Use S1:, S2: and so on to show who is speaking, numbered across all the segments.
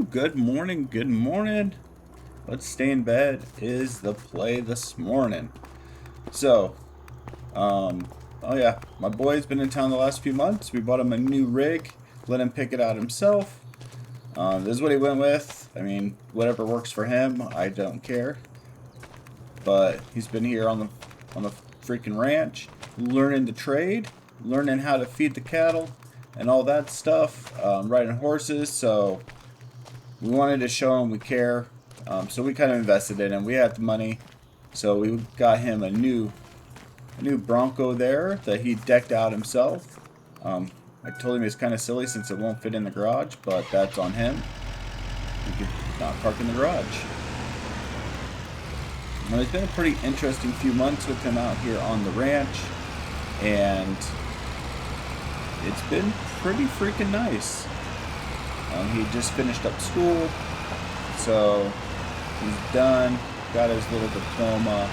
S1: good morning, good morning. Let's stay in bed is the play this morning. So, um, oh yeah, my boy's been in town the last few months. We bought him a new rig, let him pick it out himself. This is what he went with. I mean, whatever works for him, I don't care. But he's been here on the freaking ranch, learning the trade, learning how to feed the cattle, and all that stuff. Riding horses, so we wanted to show him we care. So we kind of invested in him. We had the money, so we got him a new Bronco there that he decked out himself. I told him it's kind of silly since it won't fit in the garage, but that's on him. He could not park in the garage. Well, it's been a pretty interesting few months with him out here on the ranch, and it's been pretty freaking nice. He just finished up school, so he's done, got his little diploma,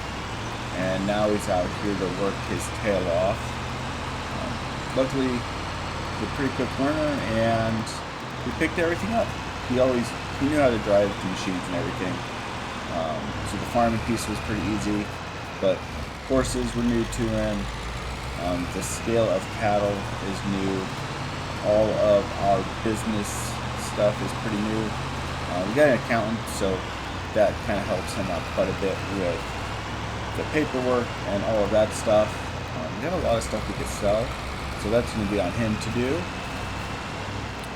S1: and now he's out here to work his tail off. Luckily, he's a pretty quick learner, and he picked everything up. He knew how to drive the machines and everything. So the farming piece was pretty easy, but horses were new to him. The scale of cattle is new. All of our business stuff is pretty new. We got an accountant, so that kind of helps him out quite a bit with the paperwork and all of that stuff. We got a lot of stuff we could sell, so that's going to be on him to do.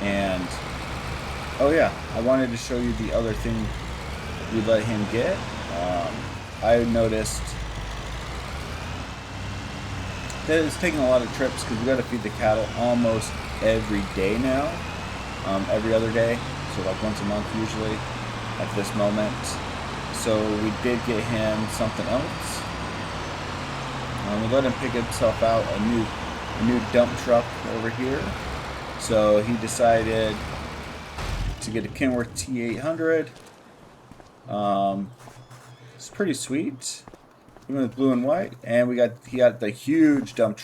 S1: And oh yeah, I wanted to show you the other thing we let him get. I noticed that it's taking a lot of trips because we got to feed the cattle almost every day now, every other day, so like once a month usually at this moment. So we did get him something else. We let him pick himself out a new dump truck over here. So he decided to get a Kenworth T800. It's pretty sweet. Even with blue and white, and he got the huge dump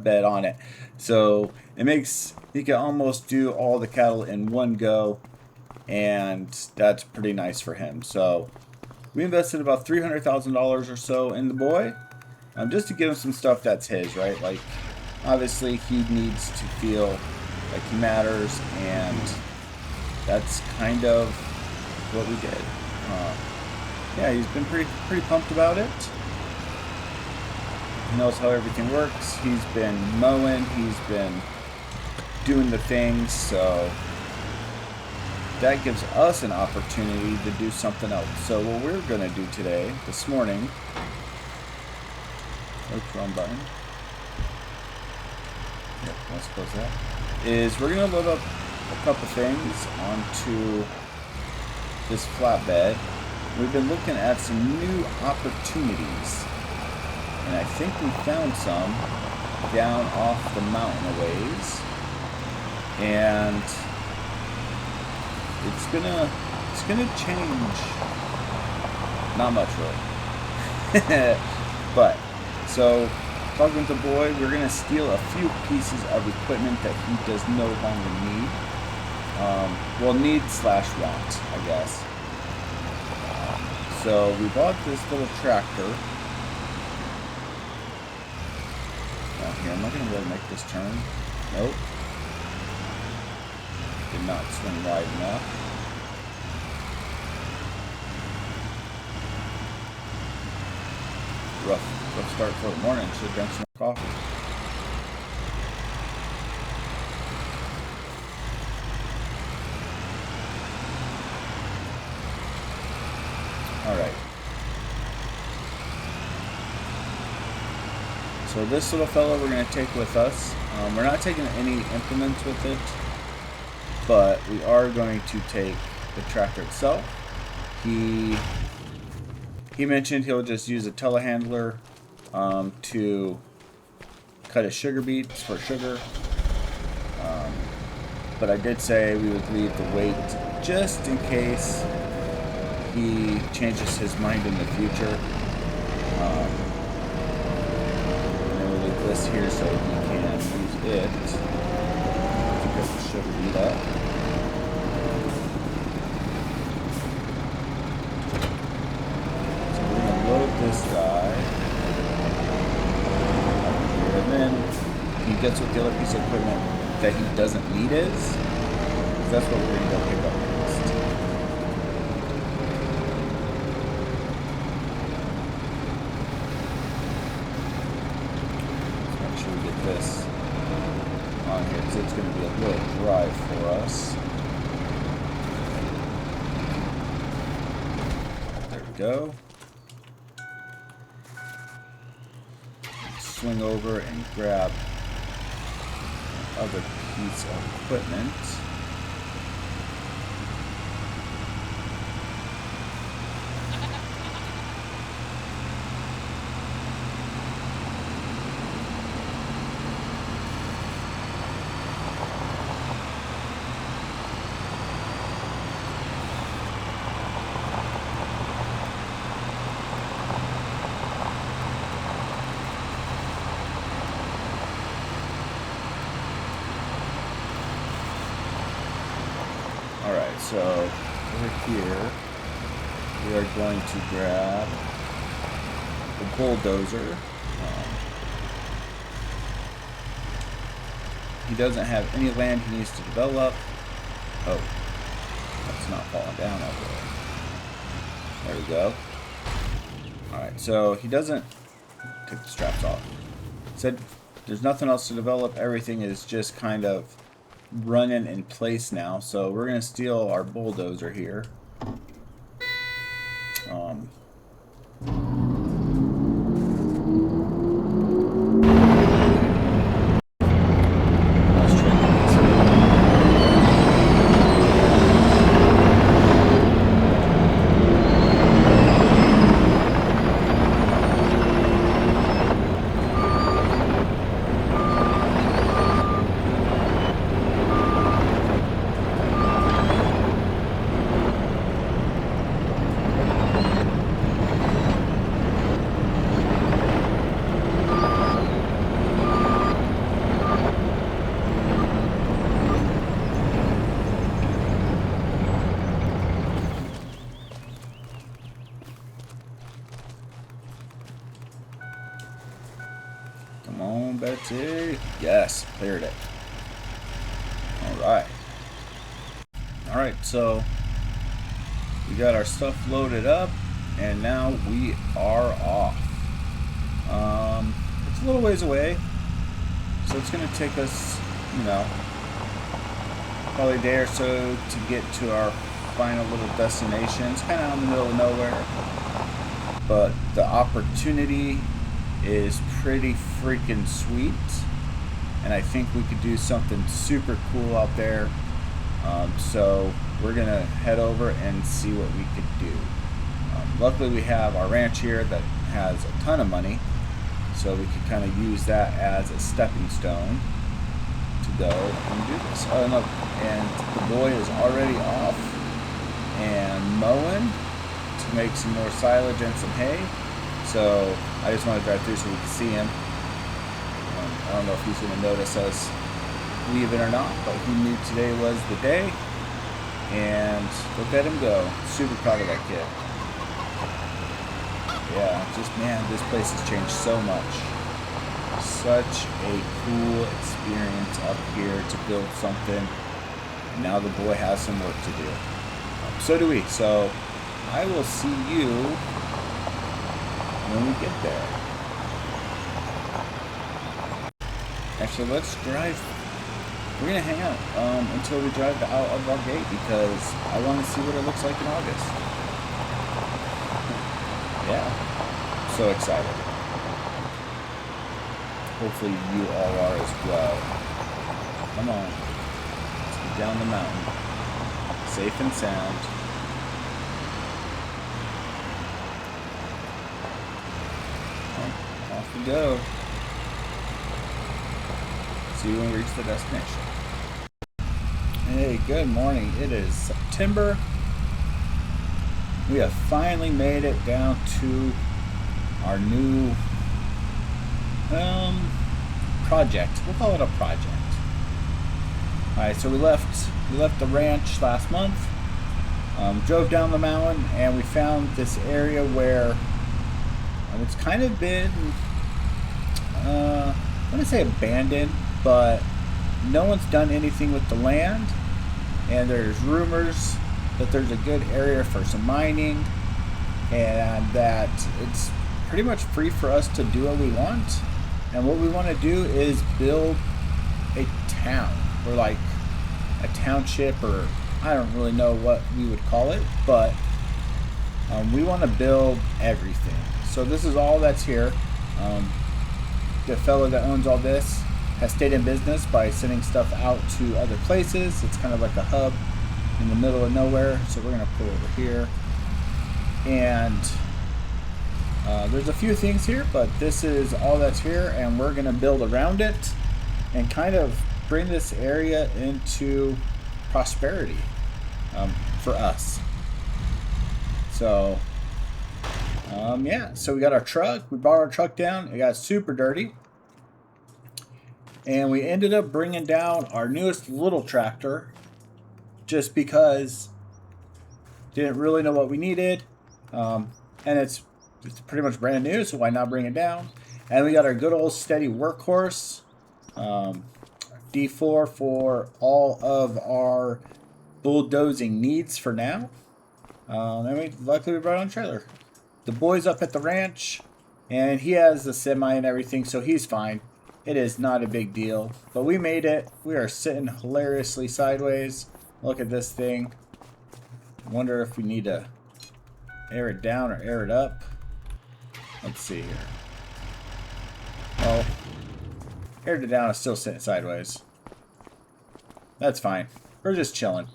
S1: bed on it. So it makes he can almost do all the cattle in one go, and that's pretty nice for him. So we invested about $300,000 or so in the boy, just to give him some stuff that's his, right? Like obviously he needs to feel like he matters, and that's kind of what we did. Yeah, he's been pretty pumped about it. He knows how everything works. He's been mowing. He's been doing the things. So that gives us an opportunity to do something else. So what we're going to do today, this morning, oops, wrong button. Yep, let's close that. Is we're going to load up a couple things onto this flatbed. We've been looking at some new opportunities, and I think we found some down off the mountain a ways, and it's gonna change. Not much really. But so talking with the boy, we're gonna steal a few pieces of equipment that he does no longer need. Well, need/want, I guess. So we bought this little tractor. Now here, am I going to be able to make this turn? Nope. Did not swing wide enough. Rough start for the morning. Should have drank some more coffee. Alright. So this little fella we're going to take with us. We're not taking any implements with it, but we are going to take the tractor itself. He mentioned he'll just use a telehandler to cut his sugar beets for sugar. But I did say we would leave the weight just in case he changes his mind in the future. And then we'll leave this here so he can use it to get the sugar beet up. gets what the other piece of equipment that he doesn't need is. That's what we're going to go pick up next. Let's make sure we get this on here, because it's going to be a little dry for us. There we go. Swing over and grab other piece of equipment. Alright, so over here we are going to grab the bulldozer. He doesn't have any land he needs to develop. Oh, that's not falling down over there. There we go. Alright, so he doesn't take the straps off. Said there's nothing else to develop. Everything is just kind of running in place now, so we're gonna steal our bulldozer here. Come on, Betsy. Yes, cleared it. Alright. Alright, so we got our stuff loaded up, and now we are off. It's a little ways away, so it's going to take us, you know, probably a day or so to get to our final little destination. It's kind of out in the middle of nowhere, but the opportunity is pretty freaking sweet, and I think we could do something super cool out there. So we're gonna head over and see what we could do. Luckily we have our ranch here that has a ton of money, so we could kind of use that as a stepping stone to go and do this. Oh no, and the boy is already off and mowing to make some more silage and some hay. So I just want to drive through so we can see him. I don't know if he's going to notice us leaving or not, but he knew today was the day. And look at him go. Super proud of that kid. Yeah, just, man, this place has changed so much. Such a cool experience up here to build something. And now the boy has some work to do. So do we. So I will see you when we get there. Actually, let's drive. We're gonna hang out until we drive out of our gate, because I want to see what it looks like in August. Yeah, so excited. Hopefully you all are as well. Come on, let's get down the mountain, safe and sound. Off we go. See you when we reach the destination. Hey, good morning. It is September. We have finally made it down to our new project. We'll call it a project. Alright, so we left the ranch last month, drove down the mountain, and we found this area where it's kind of been, I want to say abandoned, but no one's done anything with the land, and there's rumors that there's a good area for some mining, and that it's pretty much free for us to do what we want. And what we want to do is build a town, or like a township, or I don't really know what we would call it, but we want to build everything. So this is all that's here. The fellow that owns all this has stayed in business by sending stuff out to other places. It's kind of like a hub in the middle of nowhere. So we're going to pull over here. And there's a few things here, but this is all that's here. And we're going to build around it and kind of bring this area into prosperity for us. So, yeah, so we got our truck. We brought our truck down. It got super dirty. And we ended up bringing down our newest little tractor just because didn't really know what we needed. And it's pretty much brand new, so why not bring it down? And we got our good old steady workhorse, D4 for all of our bulldozing needs for now. And luckily we brought on a trailer. The boy's up at the ranch, and he has the semi and everything, so he's fine. It is not a big deal, but we made it. We are sitting hilariously sideways. Look at this thing. I wonder if we need to air it down or air it up. Let's see here. Oh, aired it down. It's still sitting sideways. That's fine. We're just chilling.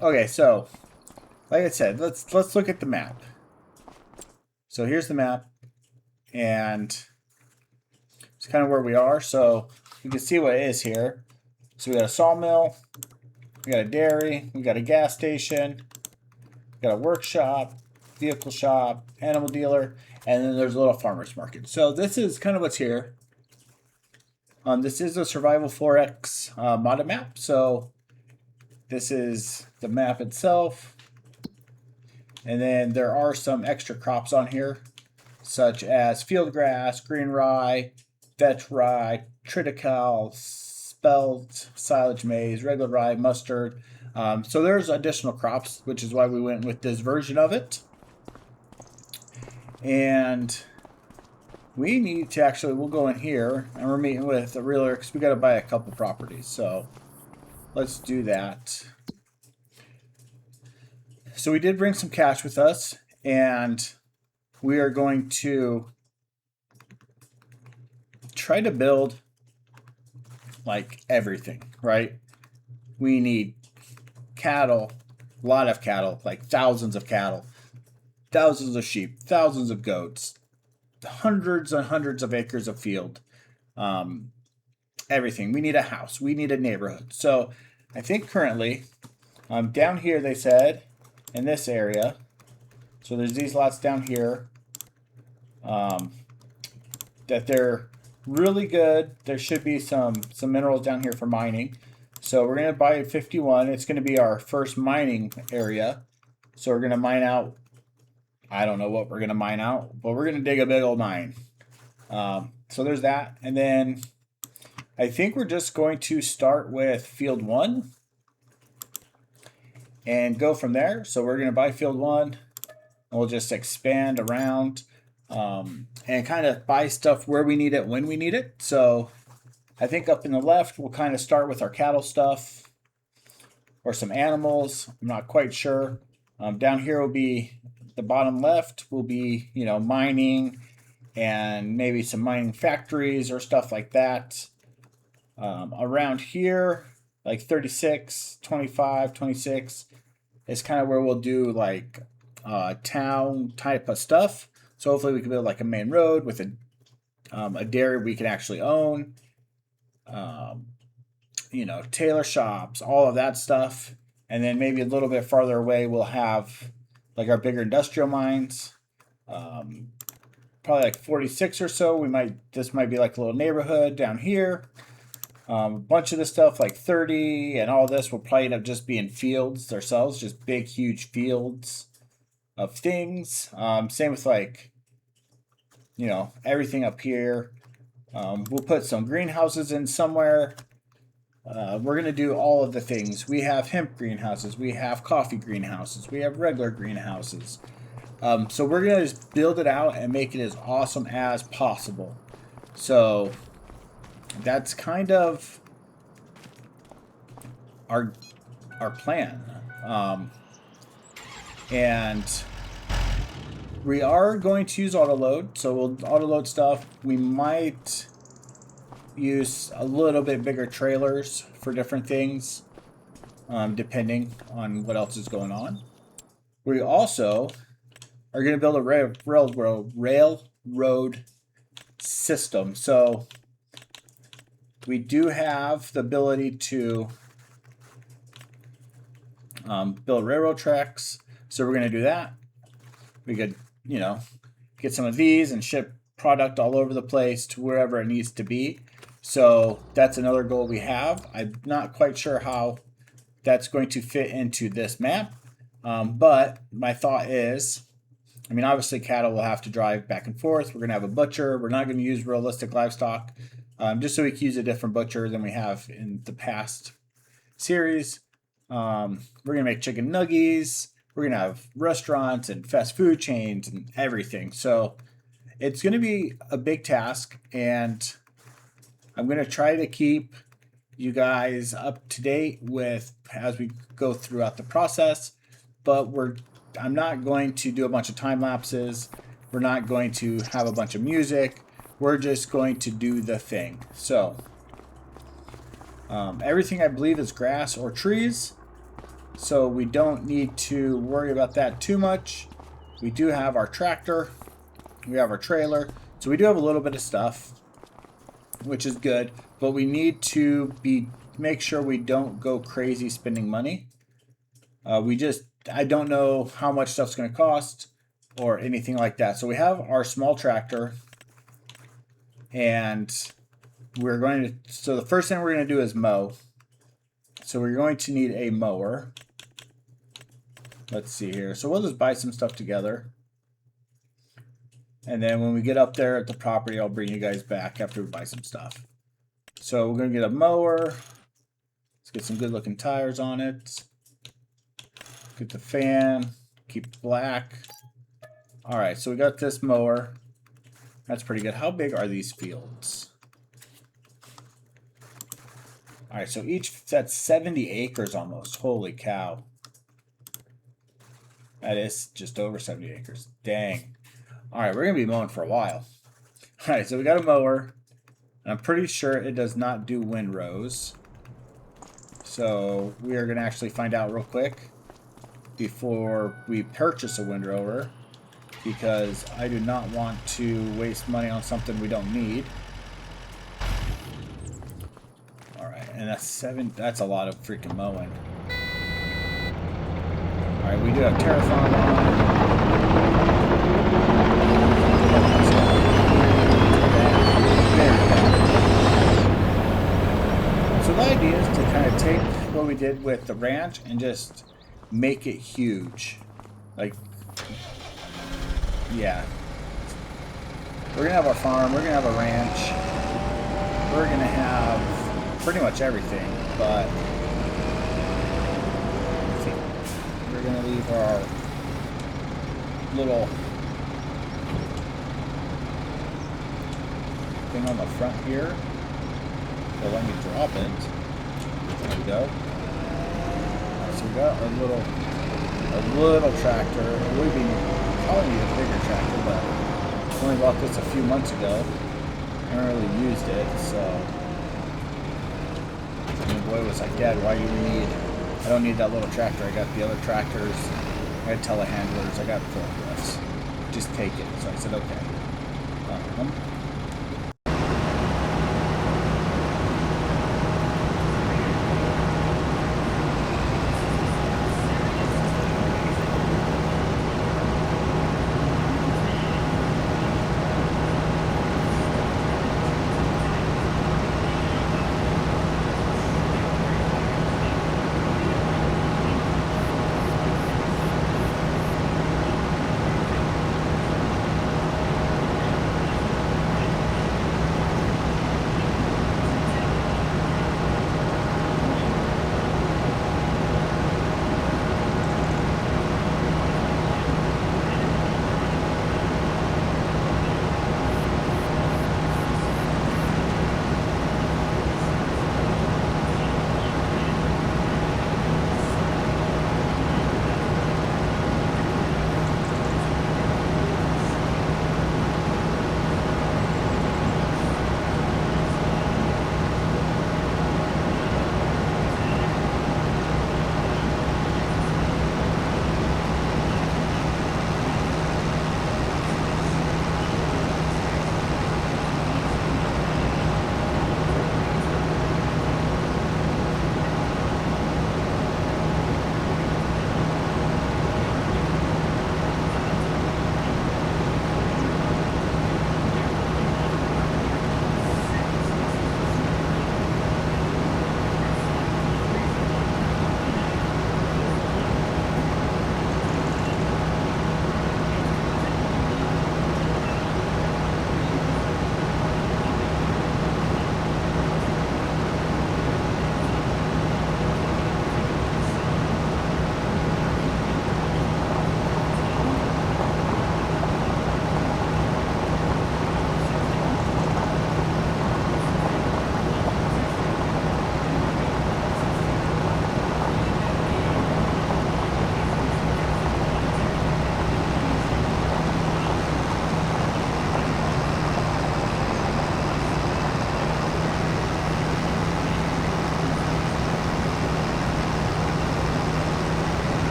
S1: Okay, so like I said, let's look at the map. So here's the map, and it's kind of where we are. So you can see what it is here. So we got a sawmill, we got a dairy, we got a gas station, we got a workshop, vehicle shop, animal dealer, and then there's a little farmer's market. So this is kind of what's here. This is a Survival 4X modded map. So this is the map itself. And then there are some extra crops on here, such as field grass, green rye, vetch rye, triticale, spelt, silage maize, regular rye, mustard. So there's additional crops, which is why we went with this version of it. And we need to actually, we'll go in here, and we're meeting with a realtor because we got to buy a couple properties. So let's do that. So we did bring some cash with us, and we are going to try to build like everything, right? We need cattle, a lot of cattle, like thousands of cattle, thousands of sheep, thousands of goats, hundreds and hundreds of acres of field, everything. We need a house. We need a neighborhood. So I think currently, down here they said, in this area, so there's these lots down here, that they're really good. There should be some minerals down here for mining. So we're going to buy 51. It's going to be our first mining area. So we're going to mine out, I don't know what we're going to mine out, but we're going to dig a big old mine. So there's that. And then I think we're just going to start with field 1 and go from there. So we're going to buy field 1, and we'll just expand around, and kind of buy stuff where we need it, when we need it. So I think up in the left, we'll kind of start with our cattle stuff or some animals. I'm not quite sure. Down here will be the bottom left will be, mining and maybe some mining factories or stuff like that. Around here, like 36, 25, 26 is kind of where we'll do like town type of stuff. So hopefully we can build like a main road with a dairy we can actually own, tailor shops, all of that stuff. And then maybe a little bit farther away, we'll have like our bigger industrial mines, probably like 46 or so. This might be like a little neighborhood down here. A bunch of this stuff like 30 and all this will probably end up just being fields themselves, just big, huge fields of things. Same with like, everything up here. We'll put some greenhouses in somewhere. We're going to do all of the things. We have hemp greenhouses. We have coffee greenhouses. We have regular greenhouses. So we're going to just build it out and make it as awesome as possible. So that's kind of our plan. And we are going to use autoload. So we'll autoload stuff. We might use a little bit bigger trailers for different things, depending on what else is going on. We also are going to build a railroad system. So we do have the ability to build railroad tracks. So we're going to do that. We could, get some of these and ship product all over the place to wherever it needs to be. So that's another goal we have. I'm not quite sure how that's going to fit into this map. But my thought is, obviously cattle will have to drive back and forth. We're going to have a butcher. We're not going to use realistic livestock, just so we can use a different butcher than we have in the past series. We're going to make chicken nuggies. We're going to have restaurants and fast food chains and everything. So it's going to be a big task, and I'm going to try to keep you guys up to date with as we go throughout the process, but I'm not going to do a bunch of time lapses. We're not going to have a bunch of music. We're just going to do the thing. So everything I believe is grass or trees, so we don't need to worry about that too much. We do have our tractor. We have our trailer. So we do have a little bit of stuff, which is good, but we need to make sure we don't go crazy spending money. I don't know how much stuff's going to cost or anything like that. So we have our small tractor, and so the first thing we're going to do is mow. So we're going to need a mower. Let's see here. So we'll just buy some stuff together. And then when we get up there at the property, I'll bring you guys back after we buy some stuff. So we're going to get a mower. Let's get some good looking tires on it. Get the fan. Keep it black. All right, so we got this mower. That's pretty good. How big are these fields? All right, so that's 70 acres almost. Holy cow. That is just over 70 acres. Dang. All right, we're going to be mowing for a while. All right, so we got a mower. And I'm pretty sure it does not do windrows. So we are going to actually find out real quick before we purchase a windrower, because I do not want to waste money on something we don't need. All right, and that's a lot of freaking mowing. All right, we do have Terraform on. So the idea is to kind of take what we did with the ranch and just make it huge. Like, yeah. We're going to have our farm, we're going to have a ranch, we're going to have pretty much everything, but I think we're going to leave our little thing on the front here. They'll let me drop it. There we go. So we got a little tractor. It would be probably need a bigger tractor, but I only bought this a few months ago. I haven't really used it, so and the boy was like, "Dad, why do you need? I don't need that little tractor. I got the other tractors. I got telehandlers. I got forklifts. Just take it." So I said, "Okay."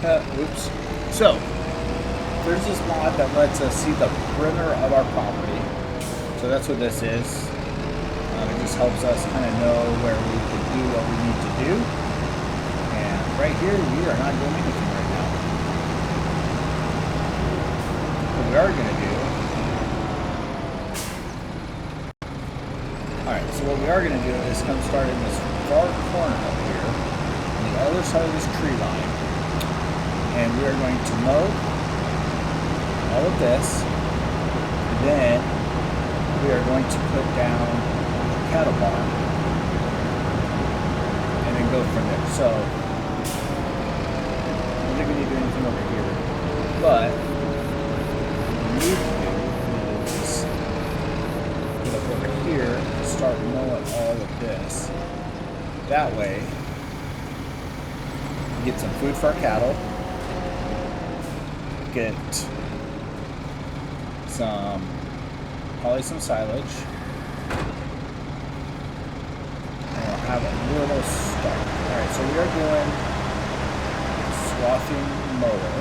S1: Oops. So, there's this mod that lets us see the perimeter of our property. So that's what this is. It just helps us kind of know where we can do what we need to do. And right here, we are not doing anything right now. What we are going to do... Alright, so what we are going to do is come start in this far corner up here, on the other side of this tree line. And we are going to mow all of this. And then we are going to put down a cattle barn. And then go from there. So, I don't think we need to do anything over here. But, what we need to do is get up over here and start mowing all of this. That way, we get some food for our cattle. Get some, probably some silage. And we'll have a little start. Alright, so we are doing swathing mower.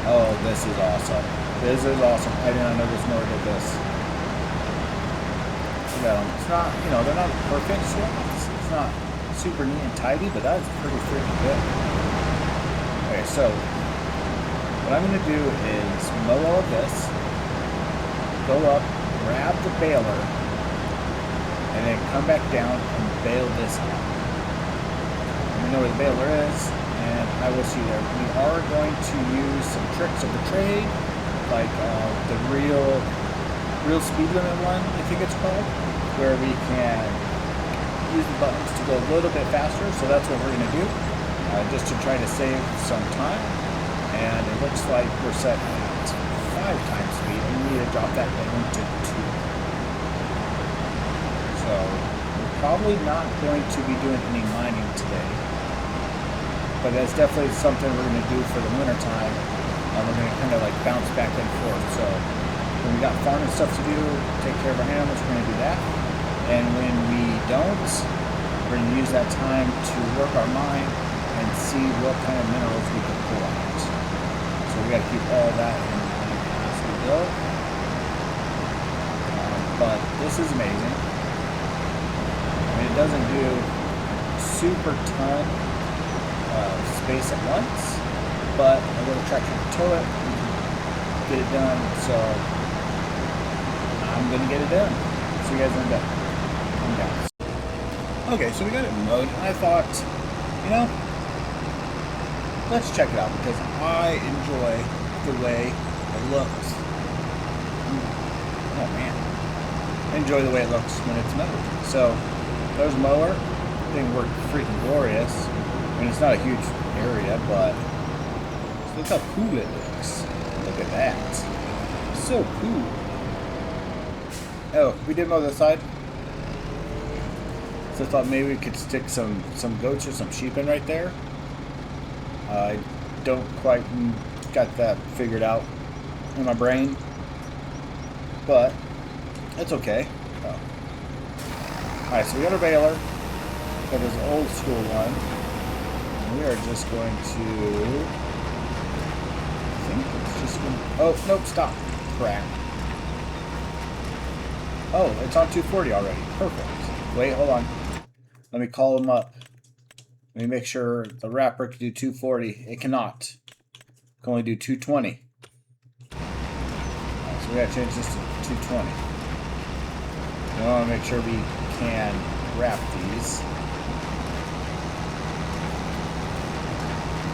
S1: Oh, this is awesome. This is awesome. I did not know this mower did this. It's not, you know, they're not perfect swaths. It's not super neat and tidy, but that's pretty freaking good. Okay, so what I'm going to do is mow all of this, go up, grab the baler, and then come back down and bale this out. Let me know where the baler is, and I will see you there. We are going to use some tricks of the trade, like the real speed limit one, I think it's called, where we can use the buttons to go a little bit faster, so that's what we're going to do. Just to try to save some time, and it looks like we're set at 5 times speed, and we need to drop that down to 2. So we're probably not going to be doing any mining today, but that's definitely something we're going to do for the winter time. We're going to kind of like bounce back and forth. So when we got farming stuff to do, take care of our animals, we're going to do that, and when we don't, we're going to use that time to work our mind and see what kind of minerals we can pull out. So we got to keep all that in mind as we go. But this is amazing. I mean, it doesn't do super ton of space at once, but a little tractor to tow it, we can get it done. So I'm gonna get it done. See you guys in a bit. I'm down. Okay, so we got it mowed, and I thought, you know, let's check it out because I enjoy the way it looks. Oh man. I enjoy the way it looks when it's mowed. So there's a mower. Thing worked freaking glorious. I mean, it's not a huge area, but look how cool it looks. Look at that. So cool. Oh, we did mow this side. So I thought maybe we could stick some goats or some sheep in right there. I don't quite got that figured out in my brain, but that's okay. Oh. Alright, so we got our baler. Got this old school one. And we are just going to... I think it's just going to... Oh, nope, stop. Crap. Oh, it's on 240 already. Perfect. Wait, hold on. Let me call them up. Let me make sure the wrapper can do 240. It cannot. It can only do 220. Right, so we gotta change this to 220. We want to make sure we can wrap these.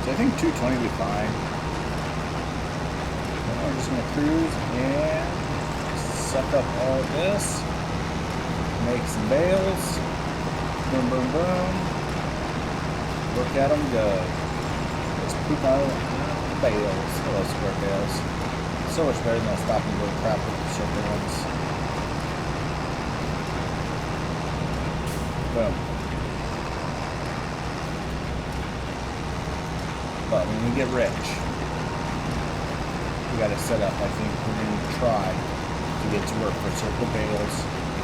S1: So I think 220 will be fine. Now we're just gonna cruise and suck up all this. Make some bales. Boom, boom, boom. Look at them go. Let's poop out bales. Hello, square bales. So much better than stopping to go crap with the circle ones. Boom. But when we get rich, we got to set up. I think we're going to try to get to work for circle bales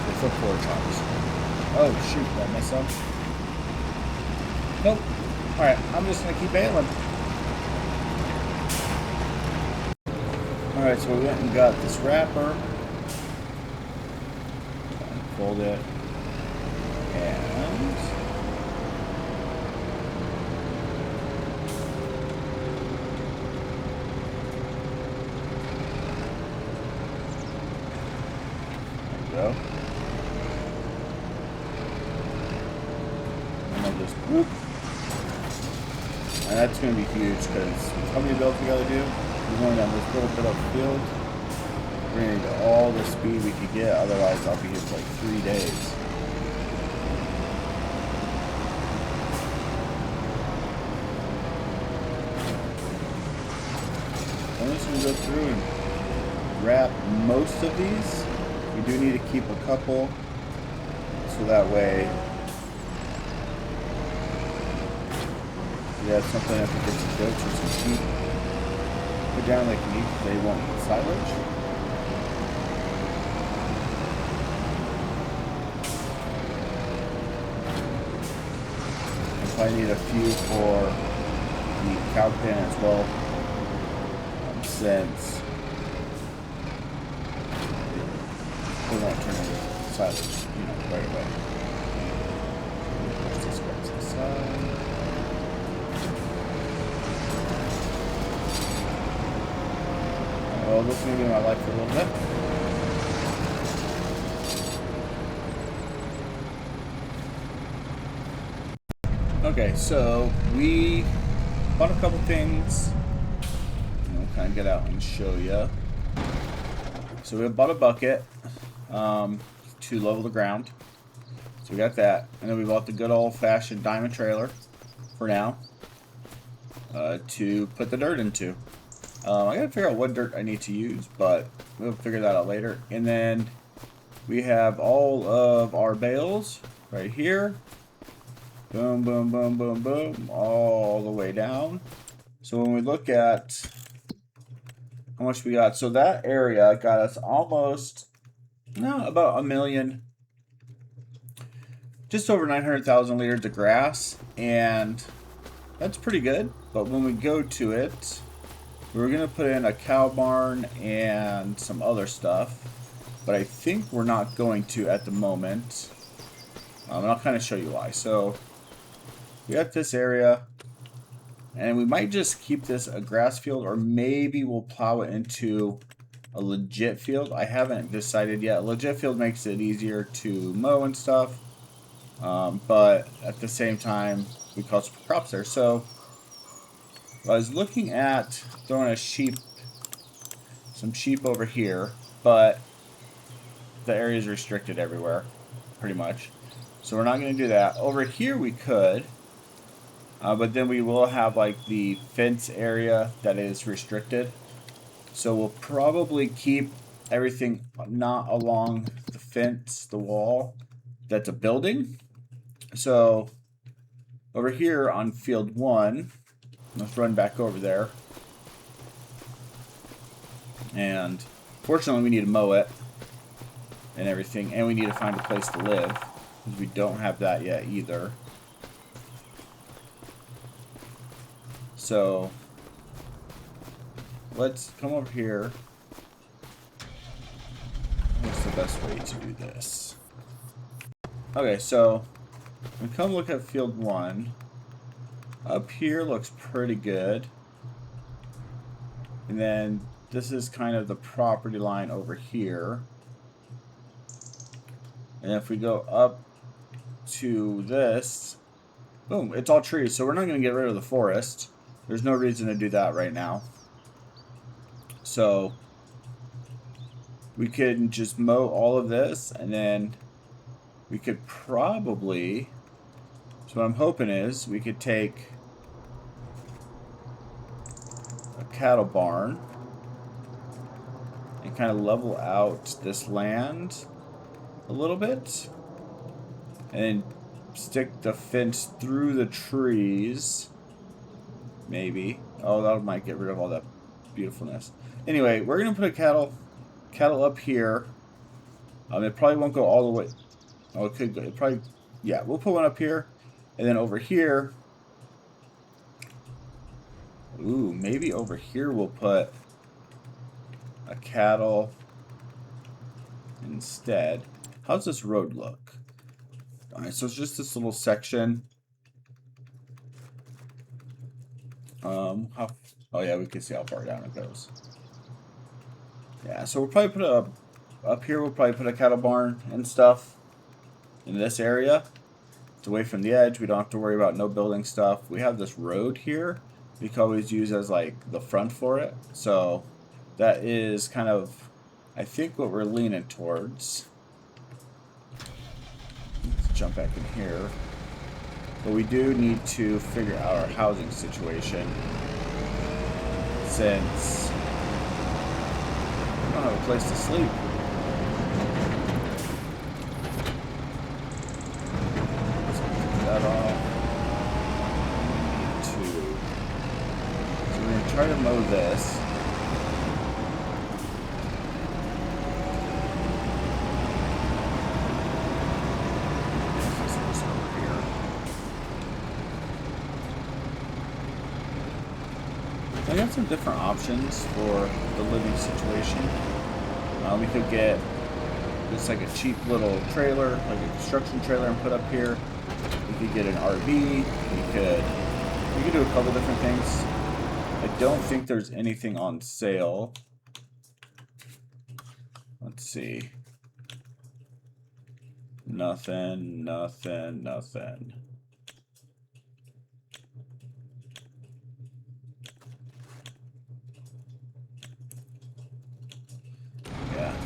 S1: with the 4 trucks. Oh shoot, did I mess up? Nope. Alright, I'm just going to keep bailing. Alright, so we went and got this wrapper. Unfold it. And there we go. And I'll just whoop. And that's going to be huge because how many builds we got to do? We're going down this little bit of field. We're going to need all the speed we could get, otherwise I'll be here for like 3 days. I'm just going to go through and wrap most of these. We do need to keep a couple, so that way we have something if we get some goats or some sheep. Put down they can eat, they won't eat silage. I need a few for the cow pen as well, since they won't turn into silage, you know, right away. Push this guy to the side. Well, this is going to be my life for a little bit. Okay, so we bought a couple things. I'll kind of get out and show you. So we bought a bucket to level the ground. So we got that. And then we bought the good old-fashioned diamond trailer for now to put the dirt into. I gotta figure out what dirt I need to use, but we'll figure that out later. And then we have all of our bales right here. Boom, boom, boom, boom, boom, all the way down. So when we look at how much we got, so that area got us almost, no, about 1 million, just over 900,000 liters of grass, and that's pretty good. But when we go to it, we're gonna put in a cow barn and some other stuff, but I think we're not going to at the moment. And I'll kind of show you why. So we got this area, and we might just keep this a grass field, or maybe we'll plow it into a legit field. I haven't decided yet. A legit field makes it easier to mow and stuff, but at the same time, we caught some crops there. So I was looking at throwing some sheep over here, but the area is restricted everywhere, pretty much. So we're not going to do that. Over here we could. But then we will have like the fence area that is restricted. So we'll probably keep everything not along the fence, the wall, that's a building. So over here on field 1, let's run back over there. And fortunately we need to mow it and everything. And we need to find a place to live, because we don't have that yet either. So let's come over here. What's the best way to do this? Okay, so we come look at field 1. Up here looks pretty good. And then this is kind of the property line over here. And if we go up to this, boom, it's all trees. So we're not going to get rid of the forest. There's no reason to do that right now. So we could just mow all of this, and then we could probably, so what I'm hoping is we could take a cattle barn and kind of level out this land a little bit, and then stick the fence through the trees. Maybe. Oh, that might get rid of all that beautifulness. Anyway, we're gonna put a cattle up here. It probably won't go all the way. Oh, it could go. It probably, yeah. We'll put one up here, and then over here, Ooh, maybe over here we'll put a cattle instead. How's this road look? Alright, so it's just this little section. How? Oh yeah, we can see how far down it goes. Yeah, so we'll probably put up here. We'll probably put a cattle barn and stuff in this area. It's away from the edge. We don't have to worry about no building stuff. We have this road here. We can always use as like the front for it. So that is kind of, I think, what we're leaning towards. Let's jump back in here. But we do need to figure out our housing situation, since we don't have a place to sleep. Let's get that off. We need to. So we're gonna try to mow this. We have some different options for the living situation. We could get just like a cheap little trailer, like a construction trailer, and put up here. We could get an RV. We could do a couple different things. I don't think there's anything on sale. Let's see. Nothing.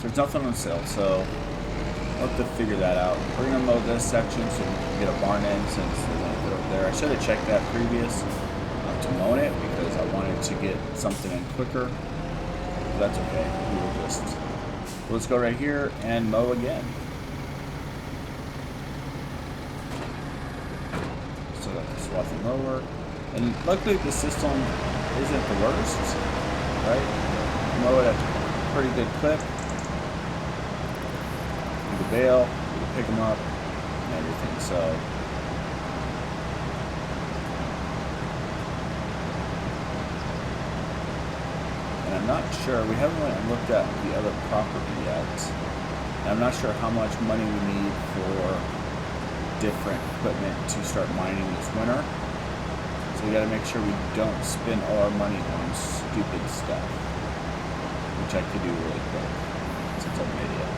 S1: There's nothing on sale, so we'll have to figure that out. We're going to mow this section so we can get a barn in, since there's a bit over there. I should have checked that previous to mowing it, because I wanted to get something in quicker. But that's okay. Let's go right here and mow again. So got the swathing mower. And luckily the system isn't the worst, right? Mow it at a pretty good clip. Bale, we can pick them up and everything. So and I'm not sure, we haven't went and looked at the other property yet, and I'm not sure how much money we need for different equipment to start mining this winter. So we got to make sure we don't spend all our money on stupid stuff, which I could do really quick since I'm an idiot.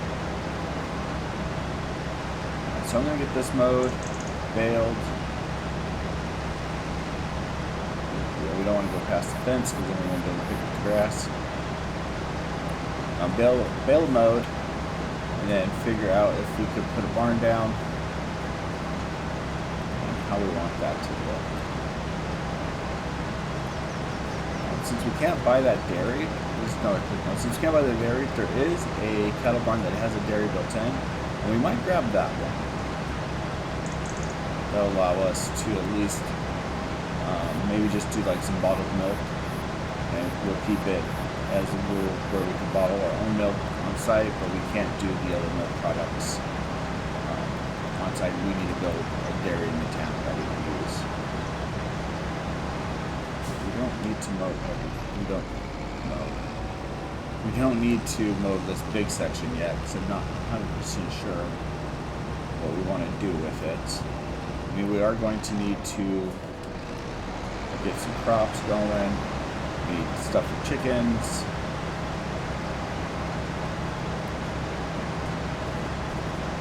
S1: So I'm going to get this mowed, baled. Yeah, we don't want to go past the fence because then we won't be able to pick up the grass. Bale mowed, and then figure out if we could put a barn down and how we want that to look. And since we can't buy that dairy, since we can't buy the dairy, there is a cattle barn that has a dairy built in, and we might grab that one. That'll allow us to at least maybe just do like some bottled milk, and we'll keep it as a rule where we can bottle our own milk on site, but we can't do the other milk products on site. We need to build a dairy in the town that we can use. We don't need to mow We don't need to mow this big section yet, because I'm not 100% sure what we want to do with it. I mean, we are going to need to get some crops going, need stuff for chickens.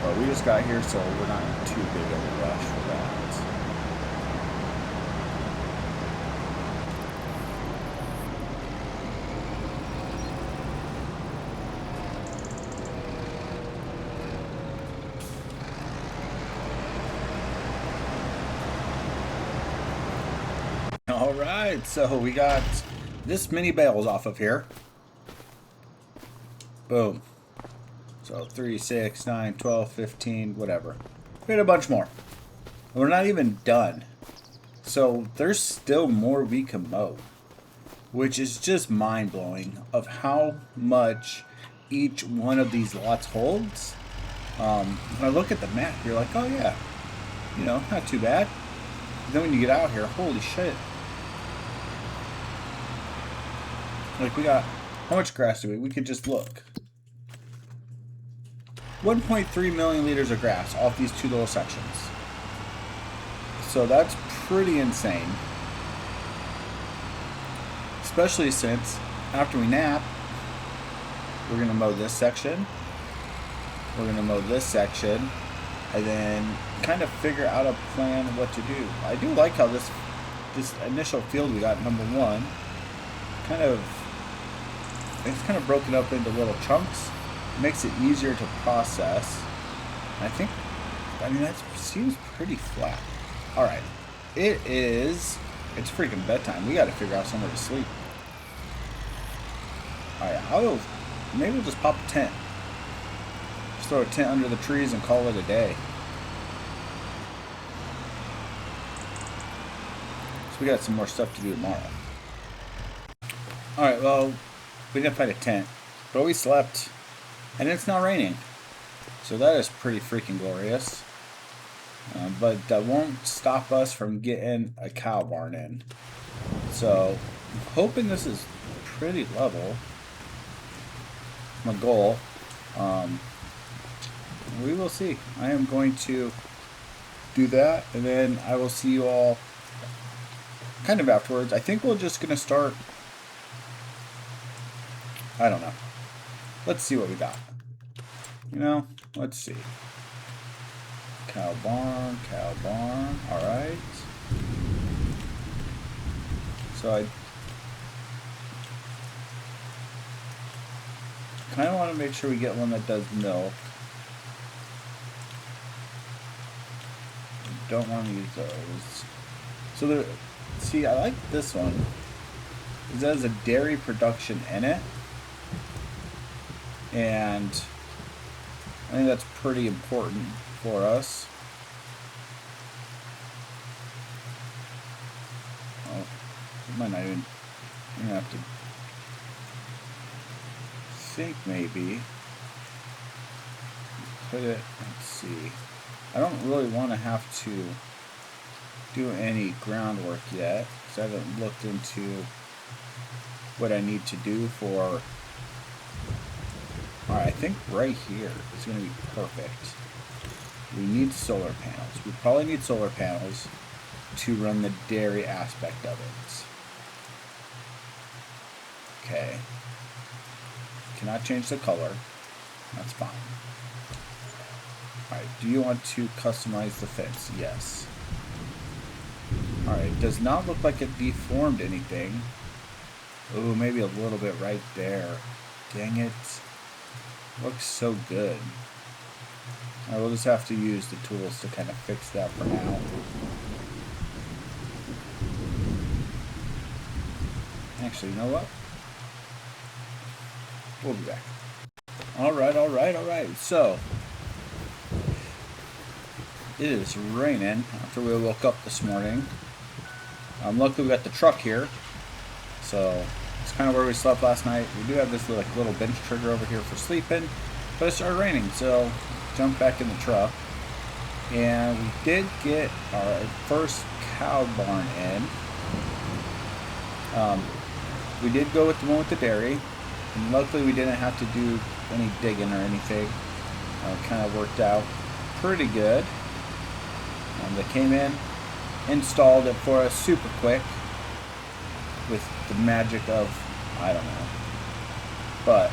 S1: But we just got here, so we're not in too big of a rush for that. Alright, so we got this many bales off of here. Boom. So 3, 6, 9, 12, 15, whatever. We had a bunch more. And we're not even done. So there's still more we can mow, which is just mind-blowing of how much each one of these lots holds. When I look at the map, you're like, oh yeah, not too bad. And then when you get out here, holy shit. Like we got, how much grass do we? We could just look. 1.3 million liters of grass off these two little sections. So that's pretty insane. Especially since after we nap, we're going to mow this section. We're going to mow this section. And then kind of figure out a plan of what to do. I do like how this initial field we got, number one, it's kind of broken up into little chunks. It makes it easier to process. And I mean, that seems pretty flat. All right, it's freaking bedtime. We got to figure out somewhere to sleep. All right, maybe we'll just pop a tent. Just throw a tent under the trees and call it a day. So we got some more stuff to do tomorrow. All right, well, we didn't find a tent, but we slept, and it's not raining. So that is pretty freaking glorious. But that won't stop us from getting a cow barn in. So I'm hoping this is pretty level. My goal. We will see. I am going to do that, and then I will see you all kind of afterwards. I think we're just going to start. I don't know. Let's see what we got. Let's see. Cow barn. Alright. So I kind of want to make sure we get one that does milk. Don't want to use those. So see, I like this one. It has a dairy production in it. And I think that's pretty important for us. Oh, we might not even have to think maybe. Put it, let's see. I don't really want to have to do any groundwork yet, because I haven't looked into what I need to do for. Alright, I think right here is going to be perfect. We need solar panels. We probably need solar panels to run the dairy aspect of it. Okay. Cannot change the color. That's fine. Alright, do you want to customize the fence? Yes. Alright, it does not look like it deformed anything. Ooh, maybe a little bit right there. Dang it. Looks so good. Alright, we'll just have to use the tools to kind of fix that for now. Actually, you know what? We'll be back. Alright. So, it is raining after we woke up this morning. Luckily we got the truck here. So, it's kind of where we slept last night. We do have this little bench trigger over here for sleeping. But it started raining, so jumped back in the truck. And we did get our first cow barn in. We did go with the one with the dairy. And luckily we didn't have to do any digging or anything. Kind of worked out pretty good. They came in, installed it for us super quick with the magic of, I don't know. But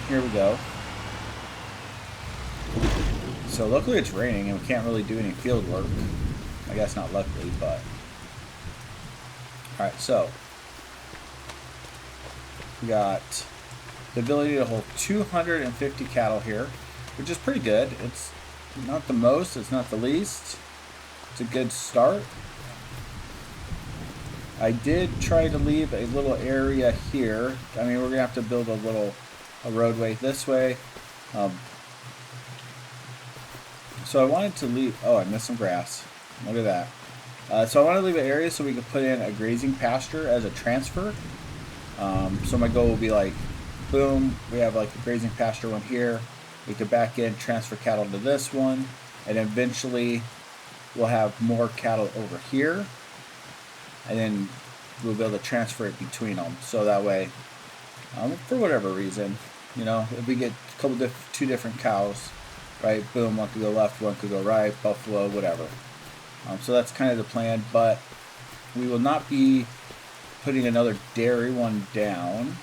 S1: here we go. So luckily it's raining and we can't really do any field work. I guess not luckily, but alright, so we got the ability to hold 250 cattle here, which is pretty good. It's not the most, it's not the least. It's a good start. I did try to leave a little area here. I mean, we're gonna have to build a roadway this way. So I wanted to leave. Oh, I missed some grass. Look at that. So I want to leave an area so we can put in a grazing pasture as a transfer. So my goal will be like, boom, we have like a grazing pasture one here. We could back in, transfer cattle to this one, and eventually we'll have more cattle over here, and then we'll be able to transfer it between them. So that way for whatever reason. You know, if we get a couple two different cows, right? Boom, one could go left, one could go right, buffalo, whatever. So that's kind of the plan, but we will not be putting another dairy one down.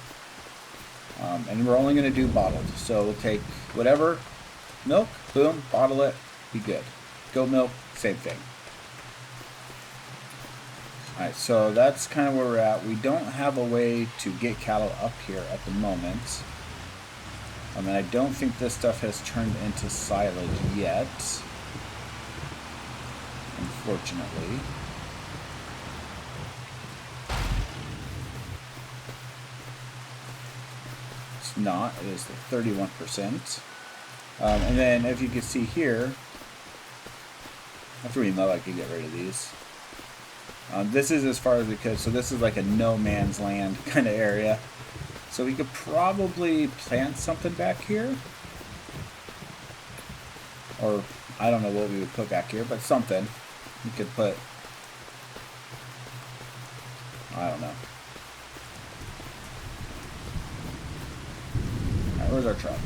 S1: And we're only going to do bottled. So we'll take whatever, milk, boom, bottle it, be good. Goat milk, same thing. Alright, so that's kind of where we're at. We don't have a way to get cattle up here at the moment. And I don't think this stuff has turned into silage yet. Unfortunately. It's not. It is 31%. And then, if you can see here, after we mow, I can get rid of these. This is as far as we could, so this is like a no man's land kind of area. So we could probably plant something back here. Or, I don't know what we would put back here, but something. We could put, I don't know. Alright, where's our truck?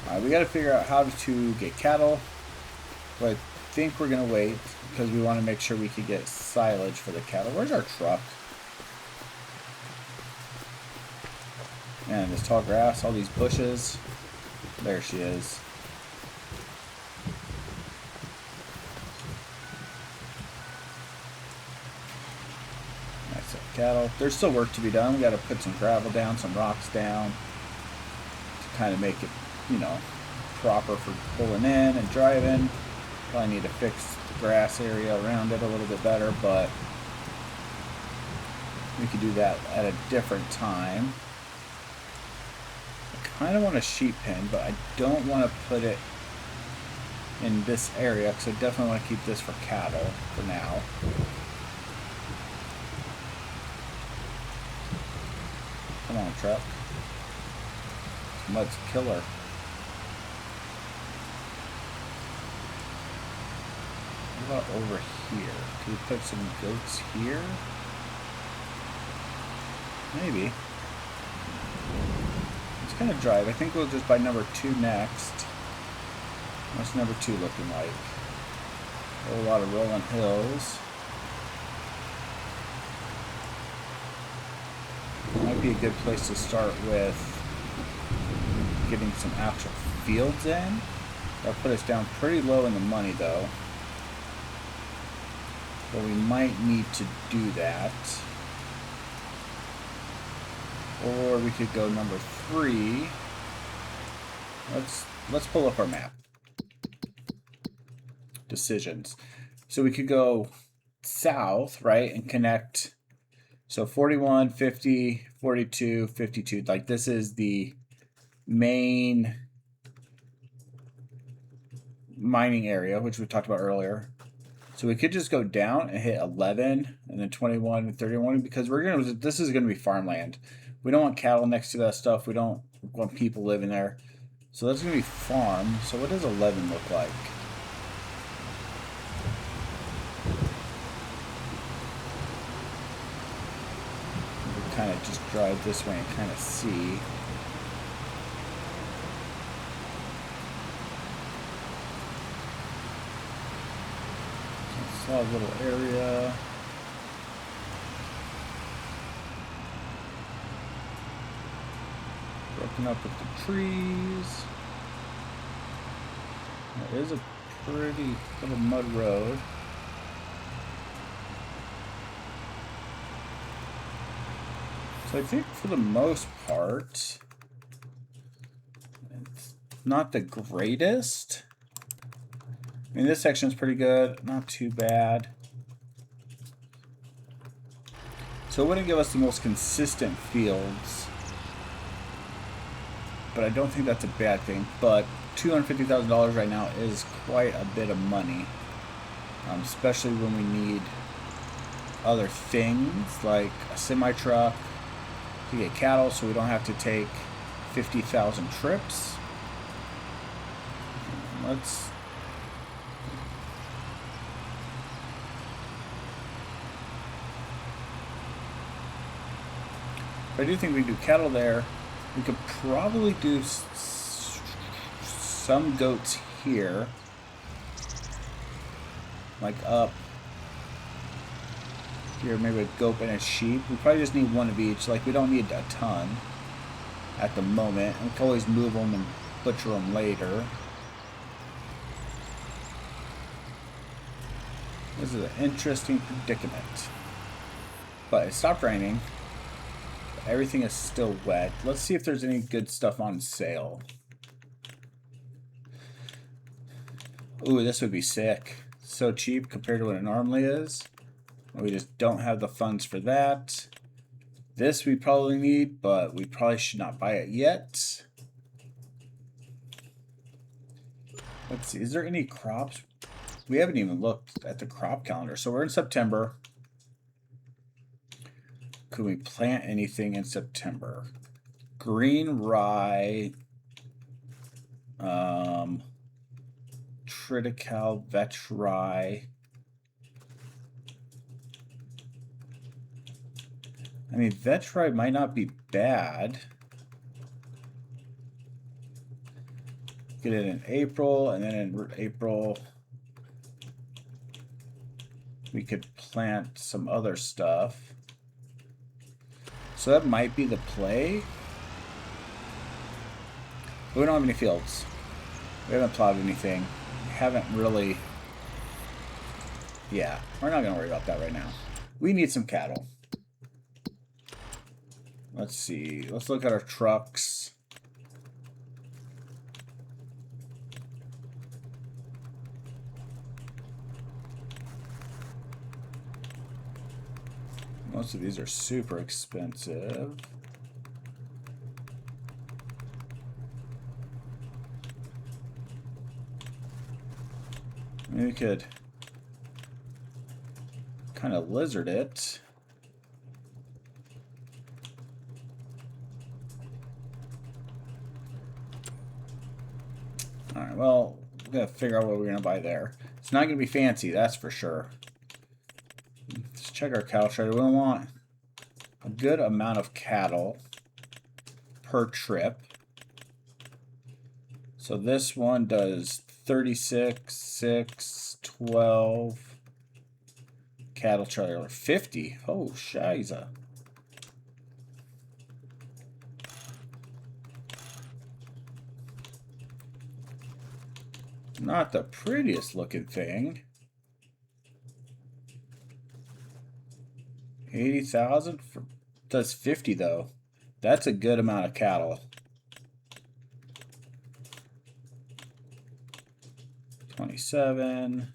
S1: Alright, we gotta figure out how to get cattle. But I think we're gonna wait, because we want to make sure we can get silage for the cattle. Where's our truck? Man, this tall grass, all these bushes. There she is. Nice cattle. There's still work to be done. We got to put some gravel down, some rocks down to kind of make it, you know, proper for pulling in and driving. Probably need to fix the grass area around it a little bit better, but we could do that at a different time. I kind of want a sheep pen, but I don't want to put it in this area because I definitely want to keep this for cattle for now. Come on, truck. Mud's a killer. What about over here? Can we put some goats here? Maybe. It's kind of drive. I think we'll just buy number 2 next. What's number 2 looking like? A whole lot of rolling hills. Might be a good place to start with getting some actual fields in. That'll put us down pretty low in the money though. But we might need to do that. Or we could go number 3. Let's pull up our map. Decisions. So we could go south, right, and connect. So 41, 50, 42, 52. Like this is the main mining area, which we talked about earlier. So we could just go down and hit 11 and then 21 and 31 because this is gonna be farmland. We don't want cattle next to that stuff. We don't want people living there. So that's gonna be farm. So what does 11 look like? We kind of just drive this way and kind of see. Saw a little area. Broken up with the trees. That is a pretty little mud road. So I think for the most part, it's not the greatest. I mean, this section's pretty good, not too bad. So it wouldn't give us the most consistent fields, but I don't think that's a bad thing. But $250,000 right now is quite a bit of money, especially when we need other things like a semi-truck to get cattle so we don't have to take 50,000 trips. Let's But I do think we can do cattle there. We could probably do some goats here. Like up here, maybe a goat and a sheep. We probably just need one of each. Like, we don't need a ton at the moment. And we can always move them and butcher them later. This is an interesting predicament. But it stopped raining. Everything is still wet. Let's see if there's any good stuff on sale. Ooh, this would be sick. So cheap compared to what it normally is. We just don't have the funds for that. This we probably need, but we probably should not buy it yet. Let's see, is there any crops? We haven't even looked at the crop calendar. So we're in September. Could we plant anything in September? Green rye, triticale, vetch rye. I mean, vetch rye might not be bad. Get it in April, and then in April we could plant some other stuff. So that might be the play. But we don't have any fields. We haven't plowed anything. We haven't really... Yeah, we're not going to worry about that right now. We need some cattle. Let's see. Let's look at our trucks. Most of these are super expensive. Maybe we could kind of lizard it. Alright, well, we gotta figure out what we're gonna buy there. It's not gonna be fancy, that's for sure. Let's check our cattle trader. We want a good amount of cattle per trip. So this one does 36, 6, 12. Cattle trailer 50. Oh, shiza. Not the prettiest looking thing. 80,000 does 50 though. That's a good amount of cattle. 27,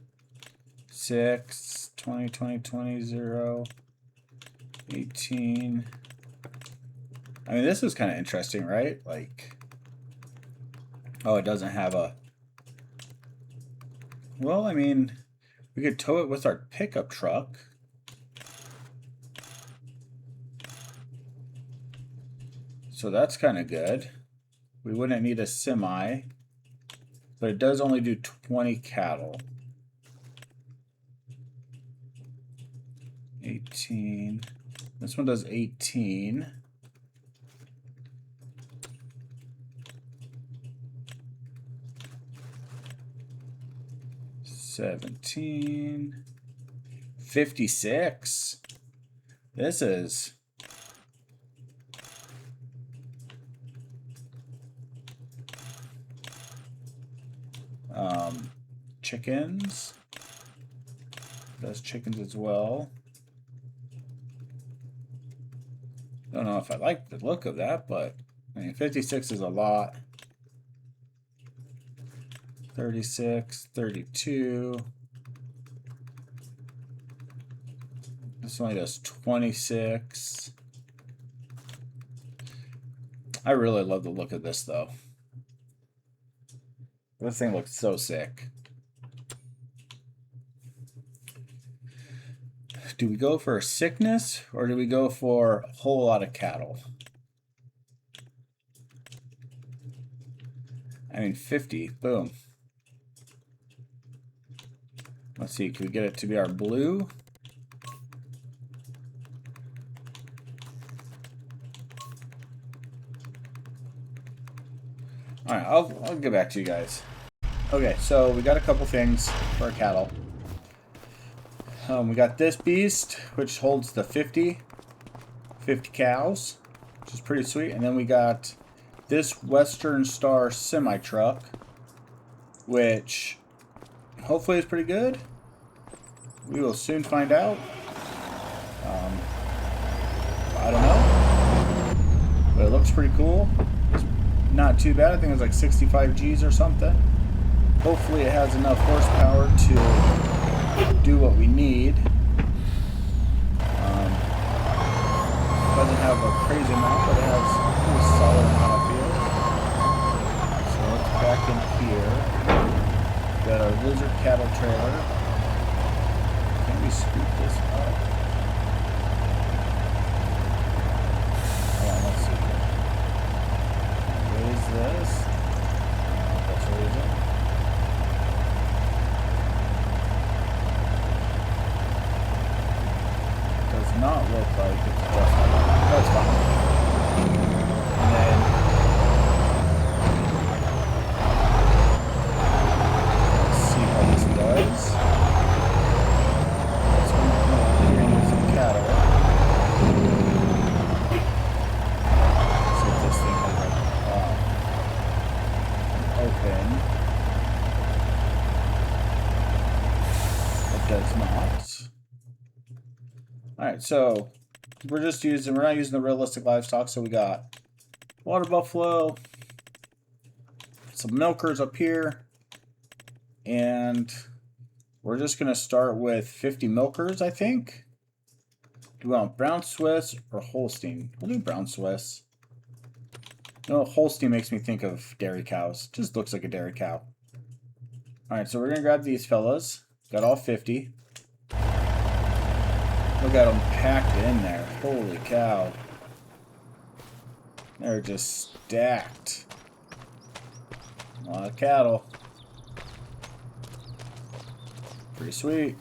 S1: 6, 20, 20, 20, 0, 18. I mean, this is kind of interesting, right? Like, oh, it doesn't have a... Well, I mean, we could tow it with our pickup truck. So that's kind of good. We wouldn't need a semi, but it does only do 20 cattle. 18. This one does 18. $17. 56. This is... chickens. Does chickens as well. Don't know if I like the look of that, but I mean, 56 is a lot. 36, 32. This only does 26. I really love the look of this, though. This thing looks so sick. Do we go for sickness or do we go for a whole lot of cattle? I mean, 50. Boom. Let's see. Can we get it to be our blue? Alright, I'll get back to you guys. Okay, so we got a couple things for our cattle. We got this beast, which holds the 50 cows, which is pretty sweet. And then we got this Western Star semi-truck, which hopefully is pretty good. We will soon find out. I don't know, but it looks pretty cool. It's not too bad. I think it's like 65 G's or something. Hopefully it has enough horsepower to do what we need. Doesn't have a crazy amount, but it has a pretty solid amount of fuel. So let's back in here. Got our lizard cattle trailer. Can we scoop this up? Let's see here. Raise this. That's raising. Does not look like it's adjustable. That's fine. And then let's see how this does. So we're going to use some cattle. See if this thing has open. It does not. Alright, so we're not using the realistic livestock, so we got water buffalo, some milkers up here, and we're just going to start with 50 milkers, I think. Do we want Brown Swiss or Holstein? We'll do Brown Swiss. No, Holstein makes me think of dairy cows. Just looks like a dairy cow. Alright, so we're going to grab these fellas. Got all 50. Look at them packed in there. Holy cow. They're just stacked. A lot of cattle. Pretty sweet.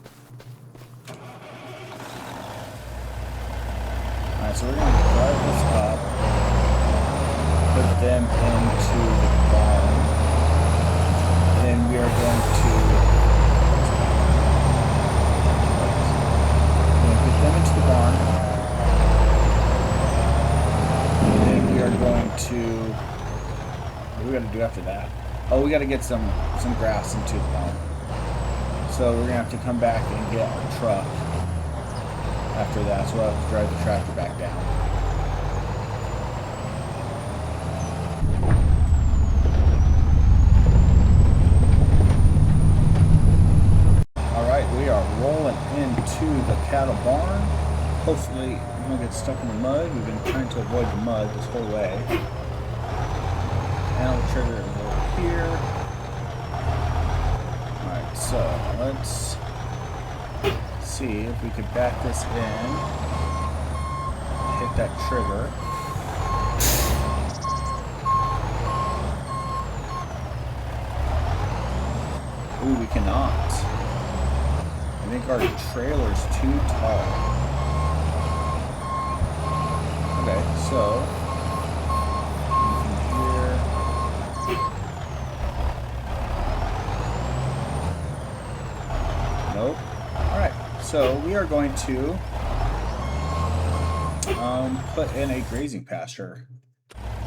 S1: Alright, so we're going to drive this up. Put them into the barn. And then we are going to them into the barn, and then we are going to. What do we got to do after that? Oh, we got to get some grass into the barn. So we're gonna have to come back and get our truck after that. So we'll have to drive the tractor back down. All right, we are rolling into the cattle barn. Hopefully we won't get stuck in the mud. We've been trying to avoid the mud this whole way. Panel trigger is over here. Alright, so let's see if we could back this in. Hit that trigger. Ooh, we cannot. I think our trailer's too tall. Okay, so here. Nope. Alright, so we are going to put in a grazing pasture.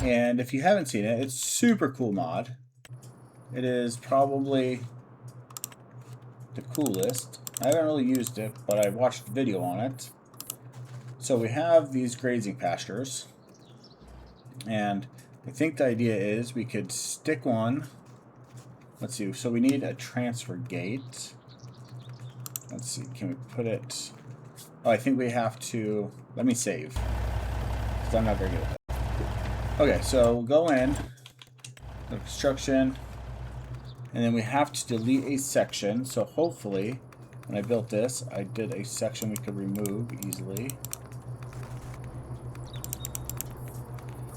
S1: And if you haven't seen it, it's super cool mod. It is probably the coolest. I haven't really used it, but I watched a video on it. So we have these grazing pastures, and I think the idea is we could stick one. Let's see, so we need a transfer gate. Let's see, can we put it? Oh, I think we have to, let me save, because I'm not very good at that. Okay, so we'll go in, the construction, and then we have to delete a section. So hopefully, when I built this, I did a section we could remove easily.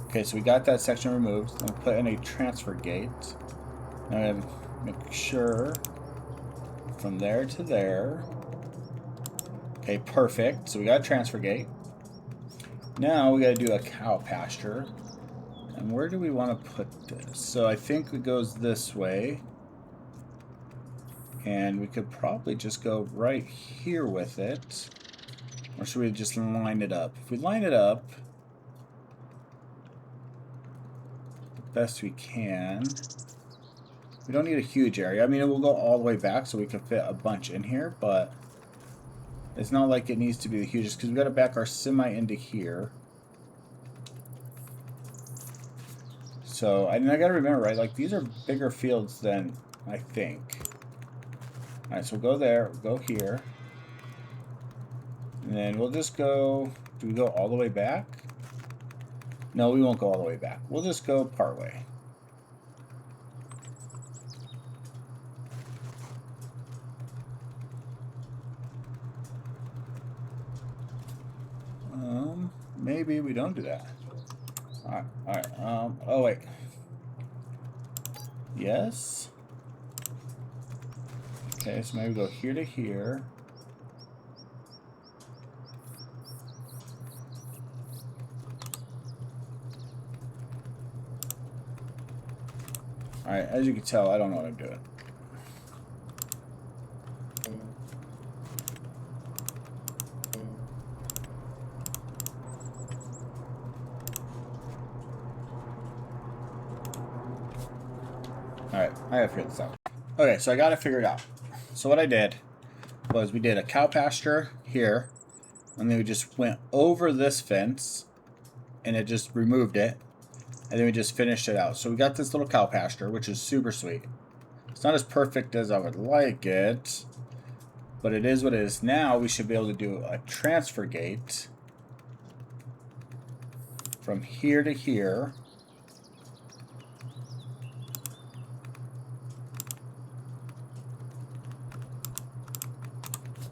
S1: Okay, so we got that section removed. I'm going to put in a transfer gate. I'm going to make sure from there to there. Okay, perfect. So we got a transfer gate. Now we got to do a cow pasture. I'm And where do we want to put this? So I think it goes this way. And we could probably just go right here with it. Or should we just line it up? If we line it up the best we can, we don't need a huge area. I mean, it will go all the way back so we can fit a bunch in here, but it's not like it needs to be the hugest because we got to back our semi into here. So, and I got to remember, right, like these are bigger fields than I think. All right, so we'll go there, we'll go here. And then we'll just go, do we go all the way back? No, we won't go all the way back. We'll just go part way. Maybe we don't do that. Alright, oh wait. Yes. Okay, so maybe go here to here. Alright, as you can tell, I don't know what I'm doing. Alright, I gotta figure this out. Okay, so I got it figured out. So what I did was we did a cow pasture here, and then we just went over this fence, and it just removed it, and then we just finished it out. So we got this little cow pasture, which is super sweet. It's not as perfect as I would like it, but it is what it is. Now we should be able to do a transfer gate from here to here.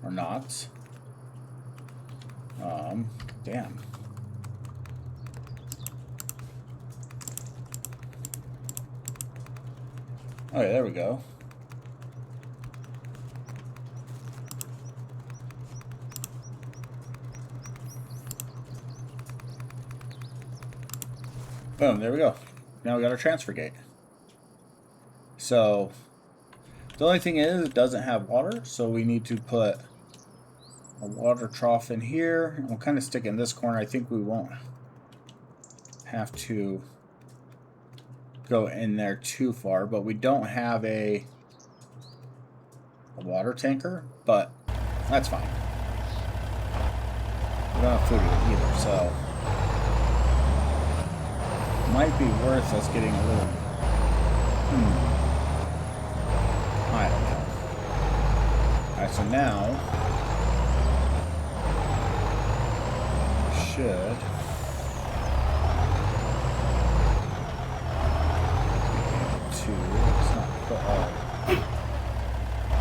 S1: Or not. Damn. Okay, there we go. Boom, there we go. Now we got our transfer gate. So, the only thing is, it doesn't have water, so we need to put a water trough in here. And we'll kind of stick in this corner. I think we won't have to go in there too far, but we don't have a water tanker, but that's fine. We don't have food either, so it might be worth us getting a little I don't know. Alright, so now should let's not put our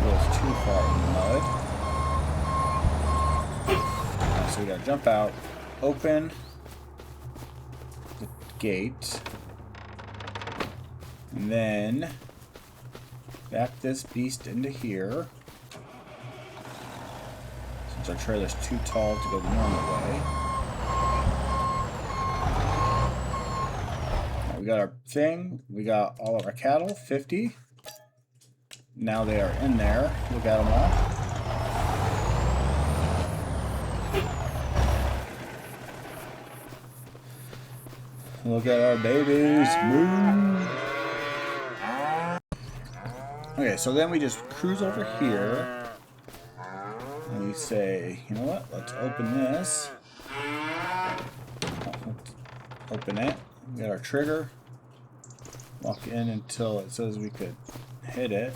S1: wheels too far in the mud. Right, so we gotta jump out, open the gate, and then back this beast into here. Since our trailer's too tall to go the normal way. We got our thing. We got all of our cattle, 50. Now they are in there. Look at them all. Look at our babies. Move. Okay, so then we just cruise over here. And we say, you know what? Let's open this. Open it. We got our trigger. Walk in until it says we could hit it.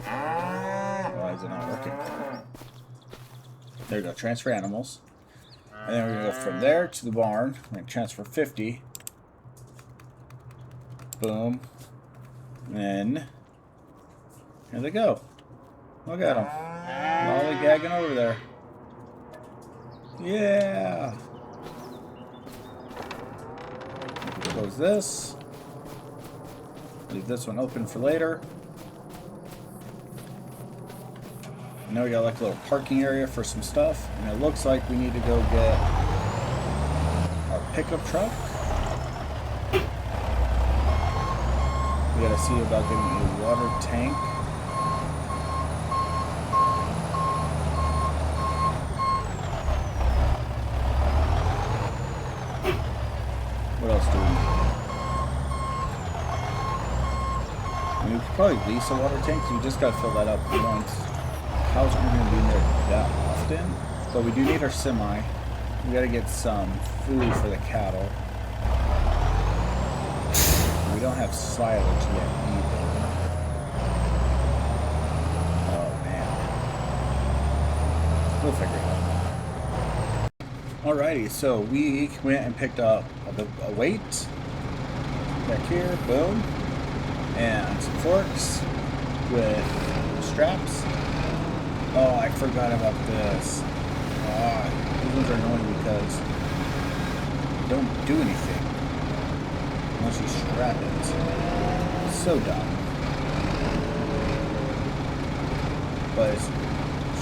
S1: Why is it not working? There we go. Transfer animals. And then we're going to go from there to the barn. We're going to transfer 50. Boom. And then here they go. Look at them. Lollygagging over there. Yeah. Close this. Leave this one open for later. I know we got like a little parking area for some stuff, and it looks like we need to go get our pickup truck. We gotta see about getting a water tank. What else do we need? I mean, we could probably lease a water tank, so we just gotta fill that up once. Cows aren't gonna be in there that often, but we do need our semi. We gotta get some food for the cattle. We don't have silage yet either. Oh man. We'll figure it out. Alrighty, so we went and picked up a weight back here, boom, and some forks with straps. Oh, I forgot about this. These ones are annoying because they don't do anything unless you strap it. So dumb. But it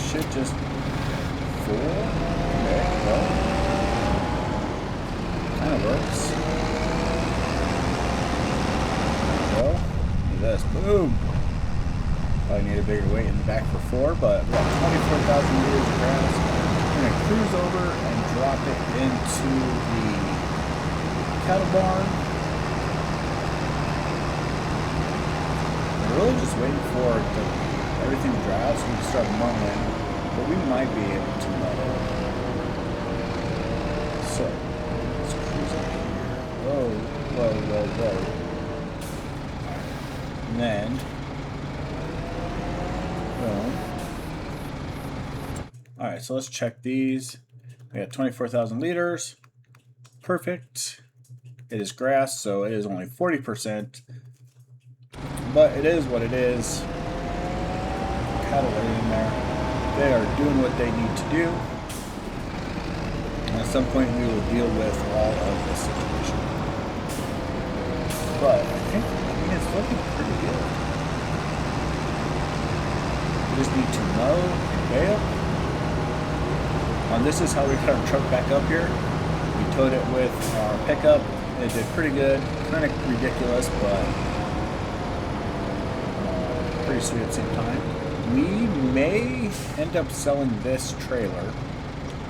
S1: should just fool. Okay, well, kind of works. There we go. Look at this. Boom. Probably need a bigger weight in the back for 4, but we got 24,000 liters of grass. We're going to cruise over and drop it into the cattle barn. We're really just waiting for everything to dry out so we can start mowing, but we might be able to mow. So, let's cruise up here. Whoa, whoa, whoa, whoa. And then, alright, so let's check these. We got 24,000 liters. Perfect. It is grass, so it is only 40%. But it is what it is. Cattle are in there. They are doing what they need to do. And at some point we will deal with all of this situation. But I think it's looking pretty good. We just need to mow and bale. This is how we got our truck back up here. We towed it with our pickup. It did pretty good. Kind of ridiculous, but pretty sweet at the same time. We may end up selling this trailer.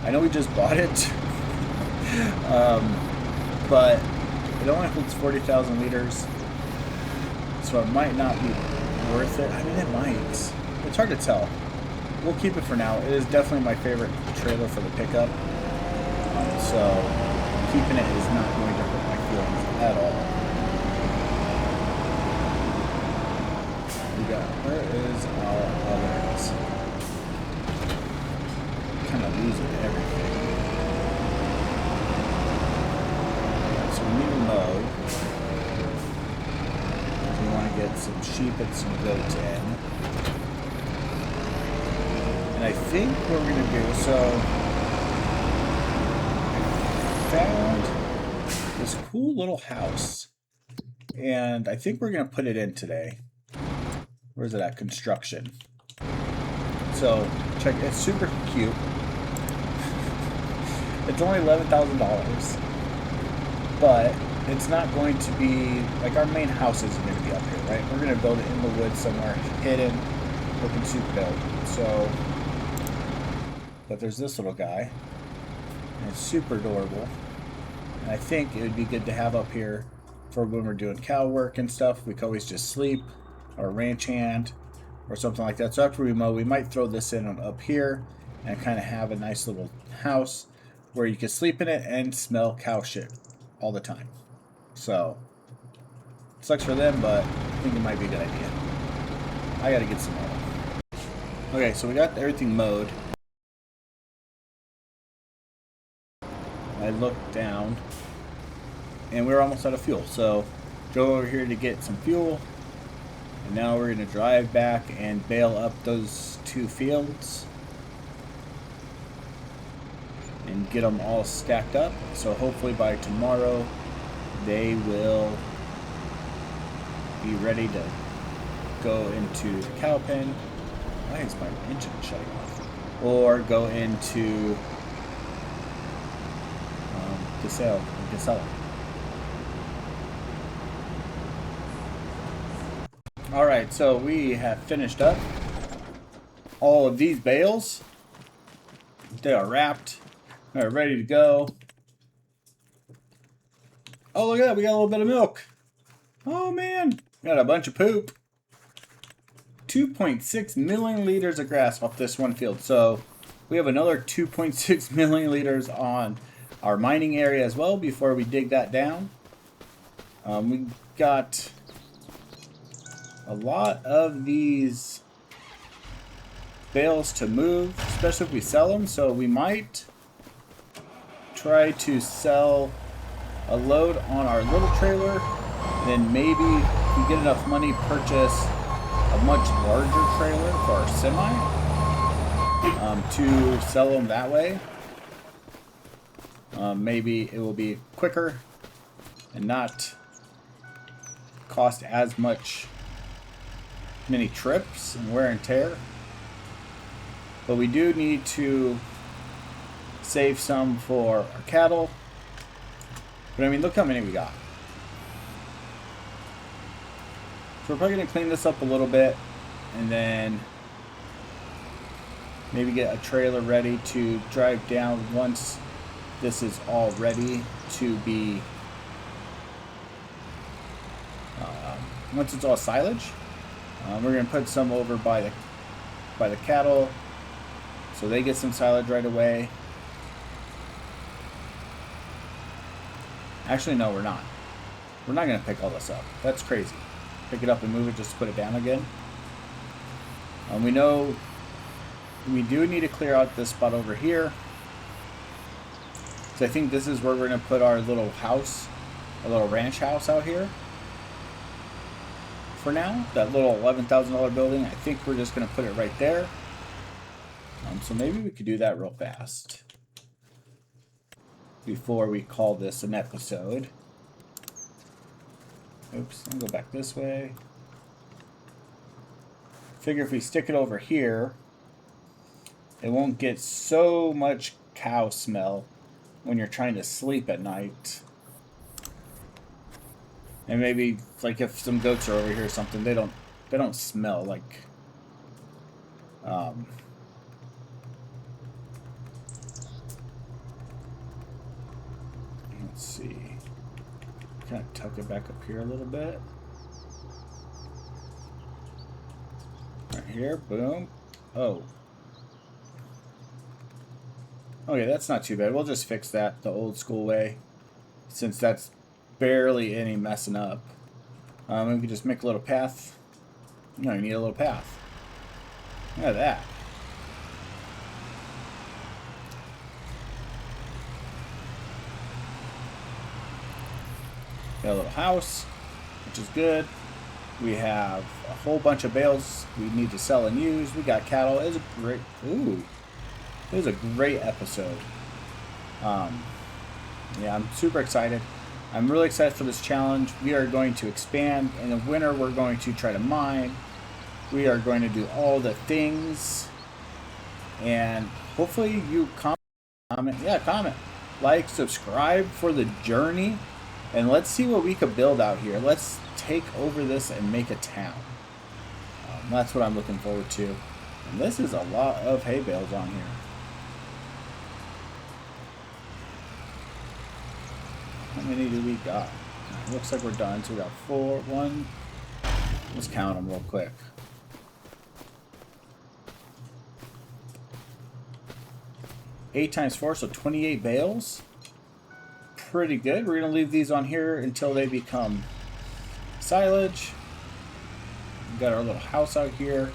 S1: I know we just bought it, but it only holds 40,000 liters, so it might not be worth it. I mean, it might. It's hard to tell. We'll keep it for now. It is definitely my favorite trailer for the pickup. So keeping it is not going to hurt my feelings at all. We got, where is our others? Kind of losing everything. So we need to mow. We want to get some sheep and some goats in. And I think what we're going to do, so I found this cool little house, and I think we're going to put it in today. Where's it at? Construction. So, check, it's super cute. It's only $11,000, but it's not going to be, like our main house isn't going to be up here, right? We're going to build it in the woods somewhere, hidden, looking super built. So, but there's this little guy, and it's super adorable, and I think it would be good to have up here for when we're doing cow work and stuff. We can always just sleep, or ranch hand, or something like that. So after we mow, we might throw this in up here, and kind of have a nice little house where you can sleep in it and smell cow shit all the time. So, it sucks for them, but I think it might be a good idea. I gotta get some more. Okay, so we got everything mowed. I looked down, and we were almost out of fuel. So, drove over here to get some fuel, and now we're going to drive back and bale up those 2 fields and get them all stacked up. So hopefully by tomorrow they will be ready to go into the cow pen Why is my engine shutting off? Or go into Casella. Alright, so we have finished up all of these bales. They are wrapped. They're ready to go. Oh, look at that. We got a little bit of milk. Oh, man. Got a bunch of poop. 2.6 million liters of grass off this one field. So we have another 2.6 million liters on our mining area as well before we dig that down. We got a lot of these bales to move, especially if we sell them. So we might try to sell a load on our little trailer. Then maybe if we get enough money, purchase a much larger trailer for our semi to sell them that way. Maybe it will be quicker and not cost as many trips and wear and tear. But we do need to save some for our cattle. But I mean, look how many we got. So we're probably going to clean this up a little bit and then maybe get a trailer ready to drive down once this is all ready to be, once it's all silage. We're going to put some over by the cattle so they get some silage right away. Actually, no, we're not. We're not going to pick all this up. That's crazy. Pick it up and move it just to put it down again. We know we do need to clear out this spot over here. So I think this is where we're going to put our little house, our little ranch house out here. For now, that little $11,000 building, I think we're just going to put it right there. So maybe we could do that real fast before we call this an episode. Oops, I'll go back this way. Figure if we stick it over here, it won't get so much cow smell when you're trying to sleep at night. And maybe like if some goats are over here or something, they don't smell like let's see. Kind of tuck it back up here a little bit. Right here, boom. Oh. Okay, that's not too bad. We'll just fix that the old school way, since that's barely any messing up. We can just make a little path. No, you need a little path. Look at that. Got a little house, which is good. We have a whole bunch of bales we need to sell and use. We got cattle. It was a great episode. Yeah, I'm super excited. I'm really excited for this challenge. We are going to expand. In the winter, we're going to try to mine. We are going to do all the things. And hopefully you comment. Yeah, comment. Like, subscribe for the journey. And let's see what we could build out here. Let's take over this and make a town. That's what I'm looking forward to. And this is a lot of hay bales on here. How many do we got? Looks like we're done. So we got 4, 1. Let's count them real quick. Eight times 4, so 28 bales. Pretty good. We're going to leave these on here until they become silage. We've got our little house out here.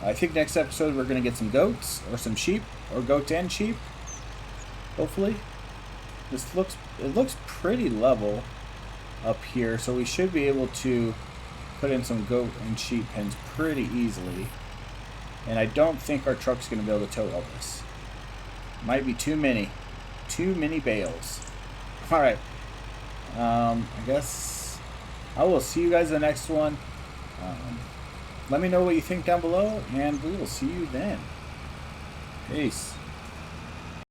S1: I think next episode we're going to get some goats or some sheep, or goats and sheep. Hopefully. It looks pretty level up here, so we should be able to put in some goat and sheep pens pretty easily. And I don't think our truck's going to be able to tow all this. Might be too many bales. Alright, I guess I will see you guys in the next one. let me know what you think down below, and we will see you then. Peace.